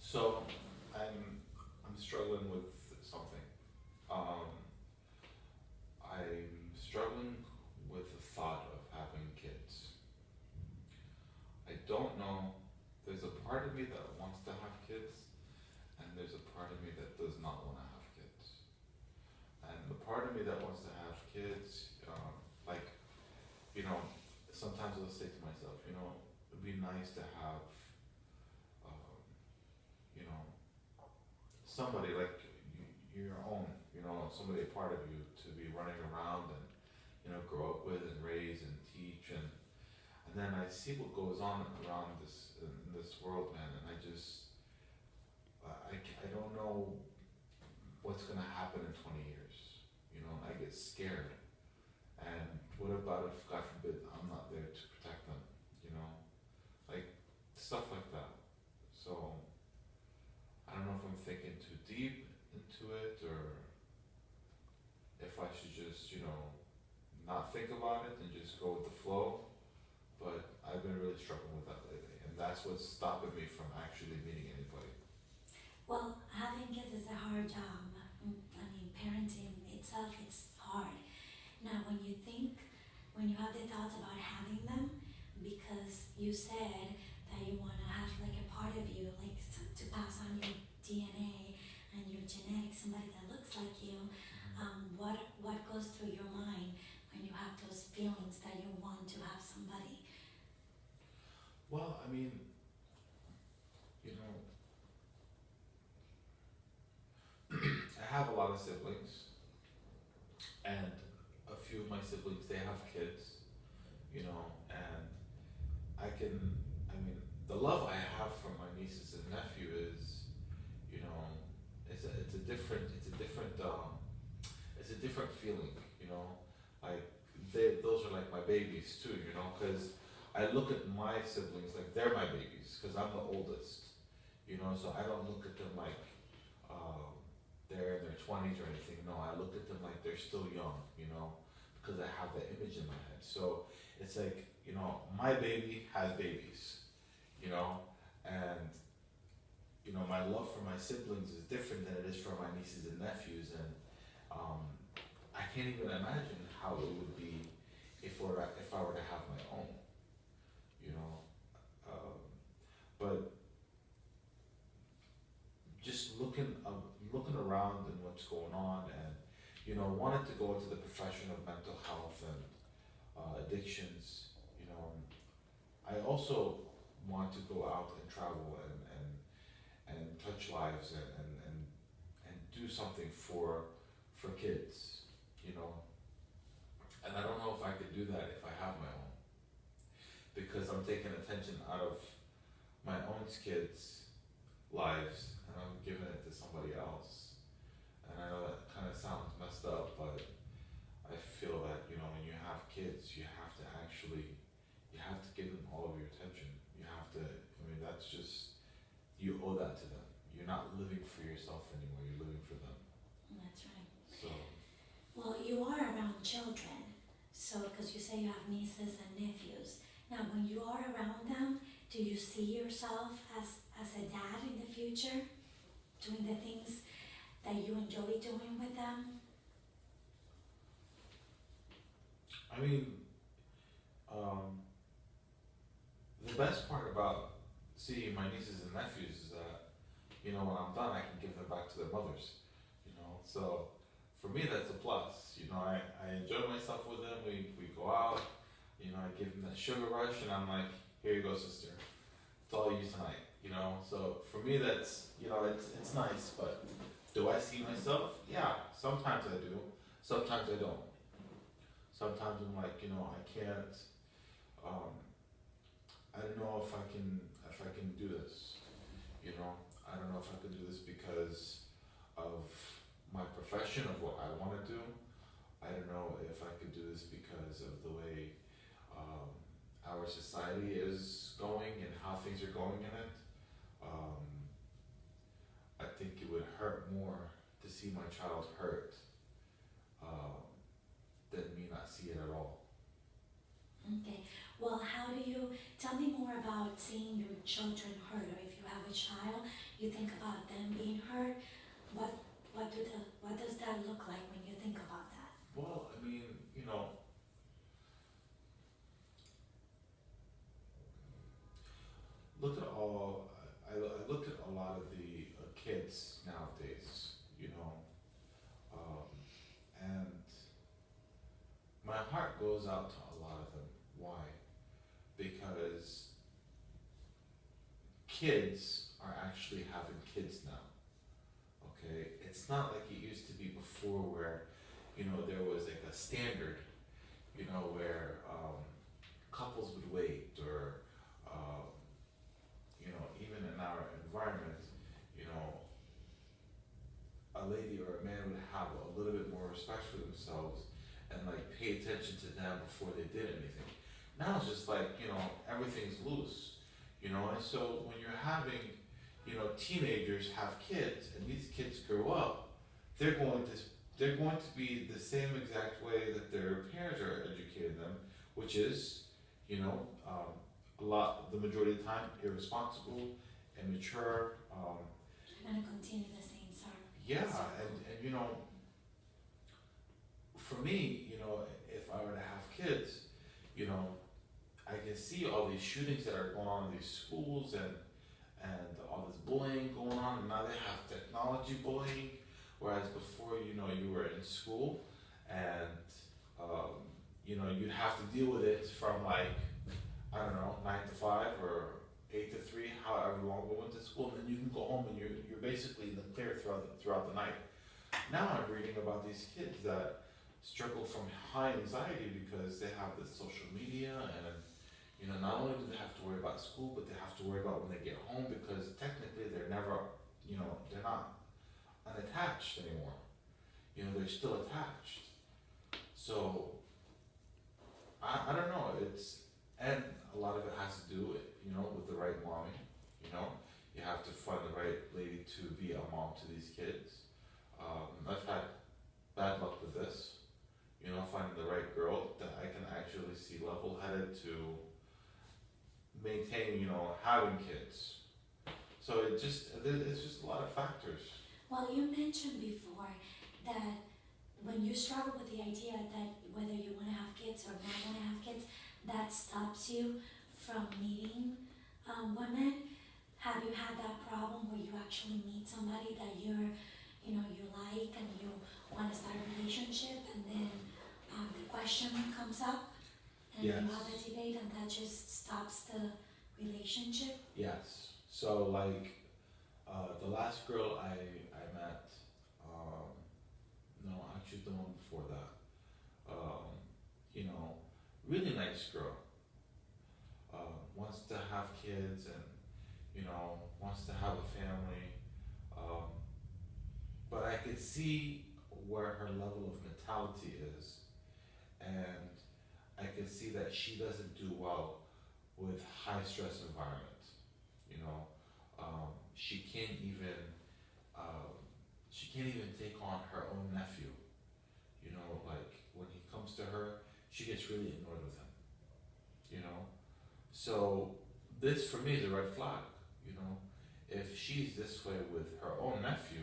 So I'm struggling with something. Um, I'm struggling with the thought of having kids. I don't know. There's a part of me that wants to have kids, and there's a part of me that does not want to have kids. And the part of me that wants to have kids, like you know, sometimes I'll say to myself, it'd be nice to have, um, you know, somebody like your own, somebody a part of you to be running around and grow up with and raise and teach and then I see what goes on around this in this world, man, and I don't know what's gonna happen in 20 years. I get scared. And what about if, God forbid, I'm not there to protect them? You know, like stuff like that. So I don't know if I'm thinking too deep into it or if I should just, not think about it and just go with the flow. But I've been really struggling with that lately, and that's what's stopping me from actually meeting anybody. Well, having kids is a hard job. I mean, parenting itself, it's hard. Now, when you have the thoughts about having them, because you said that you want to have like a part of you, like to pass on your DNA and your genetics, somebody that looks like you, what goes through your mind when you have those feelings that you want to have somebody? Well, I mean, you know, I have a lot of siblings, and a few of my siblings they have kids, and I mean, the love I have for my nieces and nephew is, you know, it's a different feeling, like those are like my babies too, because I look at my siblings like they're my babies, because I'm the oldest, so I don't look at them like um, they're in their 20s or anything. No, I look at them like they're still young, because I have that image in my head. So it's like, my baby has babies, you know, and my love for my siblings is different than it is for my nieces and nephews, and um, I can't even imagine how it would be if I were to have my own, you know. Um, but just looking around and what's going on, and wanted to go into the profession of mental health and addictions. I also want to go out and travel and touch lives and do something for kids, you know. And I don't know if I could do that if I have my own, because I'm taking attention out of my own kids' lives and I'm giving it to somebody else. And I know that kind of sounds messed up, but I feel that when you have kids, you have to give them all of your attention. You have to. I mean, that's just you owe that to them. You're not living for yourself anymore. You're living for them. That's right. So Well, you are around children, so because you say you have nieces and nephews. Now, when you are around them, do you see yourself as a dad in the future, doing the things that you enjoy doing with them? I mean, um, the best part about seeing my nieces and nephews is that when I'm done, I can give them back to their mothers. So for me, that's a plus. I enjoy myself with them. We go out. I give them that sugar rush, and I'm like, here you go, sister. It's all you tonight. So for me, that's it's nice. But do I see myself? Yeah, sometimes I do. Sometimes I don't. Sometimes I'm like, I can't. Um, I don't know if I can do this. I don't know if I can do this because of my profession of what I want to do. I don't know if I could do this because of the way um, our society is going and how things are going in it. Um, I think it would hurt more to see my child hurt um, than me not see it at all. Okay. Well, how do you tell me more about seeing your children hurt, or if you have a child, you think about them being hurt. What what does that look like when you think about that? Well, I mean, look at all. I look at a lot of the kids nowadays, um, and my heart goes out to a lot of them. Why? Because kids are actually having kids now. Okay, it's not like it used to be before, where there was like a standard, where couples would wait, or um, even in our environment, you know, a lady or a man would have a little bit more respect for themselves and like pay attention to them before they did anything. Now it's just like, everything's loose, and so when you're having, teenagers have kids and these kids grow up, they're going to they're going to be the same exact way that their parents are educating them, which is, the majority of the time, irresponsible, immature. You're gonna continue the same Yeah, circle. and for me, if I were to have kids, you know, I can see all these shootings that are going on in these schools, and all this bullying going on, and now they have technology bullying, whereas before, you were in school, and you'd have to deal with it from like, I don't know, 9 to 5 or 8 to 3, however long we went to school, and then you can go home and you're basically in the clear throughout the night. Now I'm reading about these kids that struggle from high anxiety because they have this social media, and not only do they have to worry about school, but they have to worry about when they get home, because technically they're never, they're not unattached anymore. They're still attached. So I don't know. And a lot of it has to do with, with the right mommy. You know, you have to find the right lady to be a mom to these kids. I've had bad luck with this. Finding the right girl that I can actually see level-headed to maintain, having kids. So it's just a lot of factors. Well, you mentioned before that when you struggle with the idea that whether you want to have kids or not want to have kids, that stops you from meeting women. Have you had that problem where you actually meet somebody that you like and you want to start a relationship, and then the question comes up and Yes. you have a debate and that just stops the relationship? Yes. So like, the last girl I met, no, actually the one before that, you know, really nice girl. Wants to have kids, and wants to have a family. Um, but I could see where her level of mentality is, and I could see that she doesn't do well with high stress environments. You know, she can't even take on her own nephew. Like when he comes to her, she gets really annoyed with him. You know, so this for me is a red flag. If she's this way with her own nephew,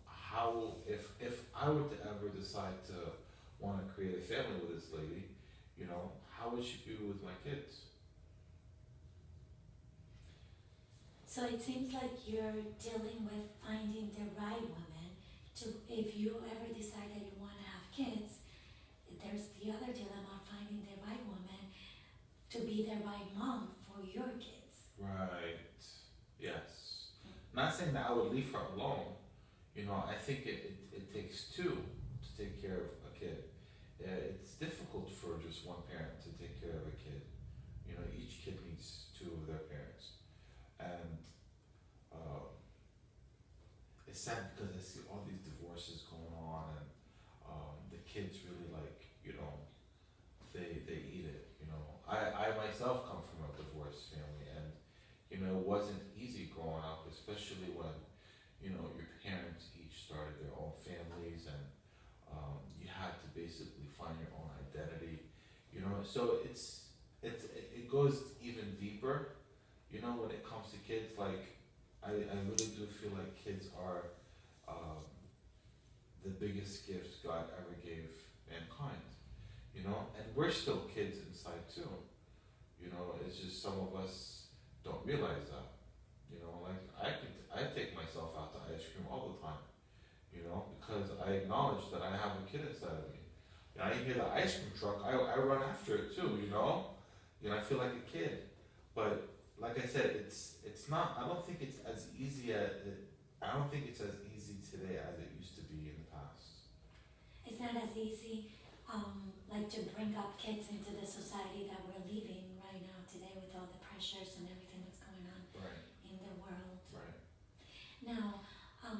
how if I were to ever decide to want to create a family with this lady, how would she be with my kids? So it seems like you're dealing with finding the right woman to, if you ever decide that you want to have kids, there's the other dilemma of finding the right woman to be the right mom for your kids. Right. Yes. Not saying that I would leave her alone. I think it takes two to take care of a kid. It's difficult for just one parent to take care of a kid. Each kid needs two of their parents. And it's sad because I see all these divorces going on, and the kids really they eat it. I myself come from a divorced family, and it wasn't easy growing up, especially when your parents each started their own families, and you had to basically find your own identity. So it goes even deeper. When it comes to kids, like I really do feel like kids are um, the biggest gift God ever gave mankind. And we're still kids inside too. It's just some of us don't realize that. Like I take myself out to ice cream all the time. Because I acknowledge that I have a kid inside of me. I hear the ice cream truck, I run after it too. I feel like a kid. But like I said, it's not. I don't think it's as easy I don't think it's as easy today as it used to be in the past. It's not as easy, like to bring up kids into the society that we're living right now today with all the pressures and everything that's going on Right. in the world. Right. Now,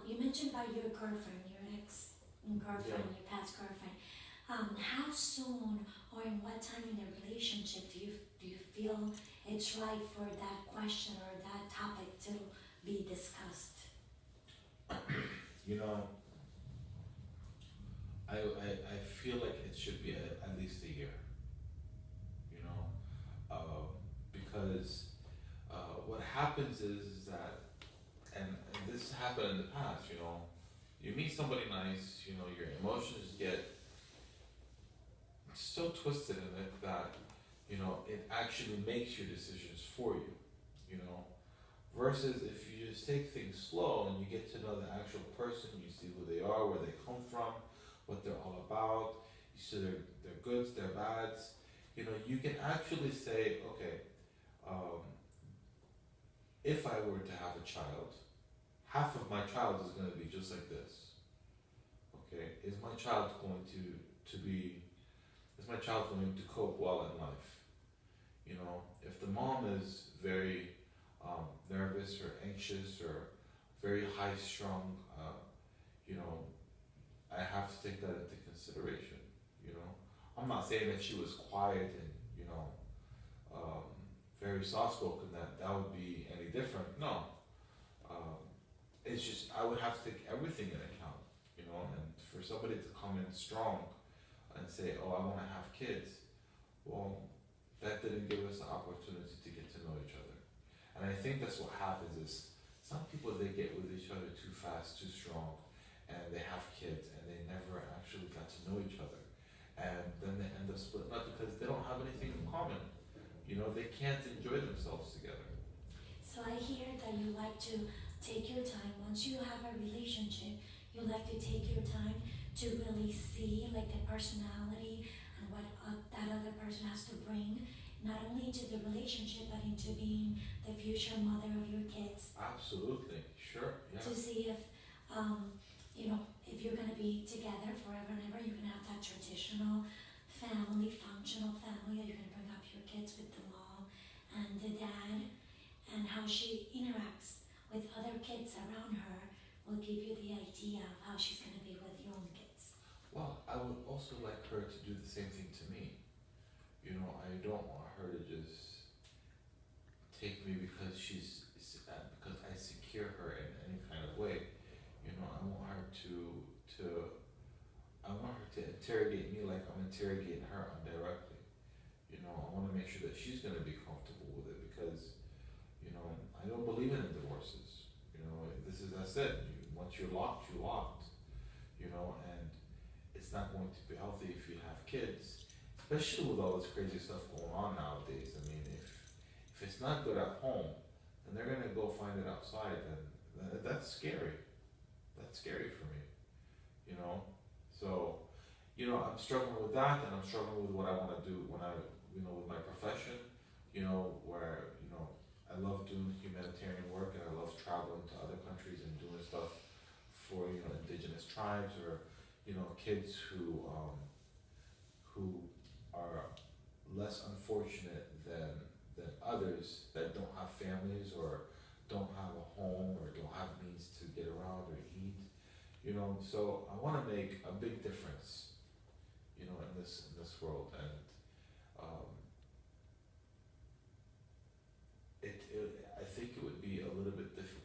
you mentioned about your girlfriend, your ex-girlfriend, your past girlfriend. How soon or in what time in the relationship do you feel it's right for that question or that topic to be discussed? You know, I feel like it should be at least a year. You know, because what happens is that, and this happened in the past. You meet somebody nice. Your emotions get so twisted in it that it actually makes your decisions for you. You know, versus if you just take things slow and you get to know the actual person, you see who they are, where they come from, what they're all about. You see their goods, their bads. You can actually say, okay, um, if I were to have a child, half of my child is going to be just like this. Okay, is my child going to be? Is my child going to cope well in life? If the mom is very nervous or anxious or very high strung, you know, I have to take that into consideration. I'm not saying that she was quiet and um, very soft spoken that would be any different. No, um, it's just I would have to take everything in account. And for somebody to come in strong and say, "Oh, I want to have kids," well, that didn't give us the opportunity to get to know each other. And I think that's what happens is some people they get with each other too fast, too strong, and they have kids and they never actually got to know each other. And then they end up splitting up because they don't have anything in common. They can't enjoy themselves together. So I hear that you like to take your time. Once you have a relationship, you like to take your time to really see like the personality and what that other person has to bring, not only into the relationship but into being the future mother of your kids. Absolutely, sure, yeah. To see if, if you're gonna be together forever and ever, you're gonna have that traditional family, functional family that you're gonna bring up your kids with the mom and the dad, and how she interacts with other kids around her will give you the idea of how she's going to be with your own kids. Well, I would also like her to do the same thing to me. I don't want her to just take me because because I secure her in any kind of way. I want her I want her to interrogate me like I'm interrogating her indirectly. I want to make sure that she's going to be comfortable with it because I don't believe in divorces. This is, I said, once you're locked, you're locked. And it's not going to be healthy if you have kids, especially with all this crazy stuff going on nowadays. I mean, if it's not good at home, then they're gonna go find it outside, and that's scary. That's scary for me. So, I'm struggling with that, and I'm struggling with what I want to do when with my profession. Where I love doing humanitarian work and I love traveling to other countries and doing stuff for indigenous tribes or kids who are less unfortunate than others that don't have families or don't have a home or don't have means to get around or eat. So I want to make a big difference in this world, and I think it would be a little bit difficult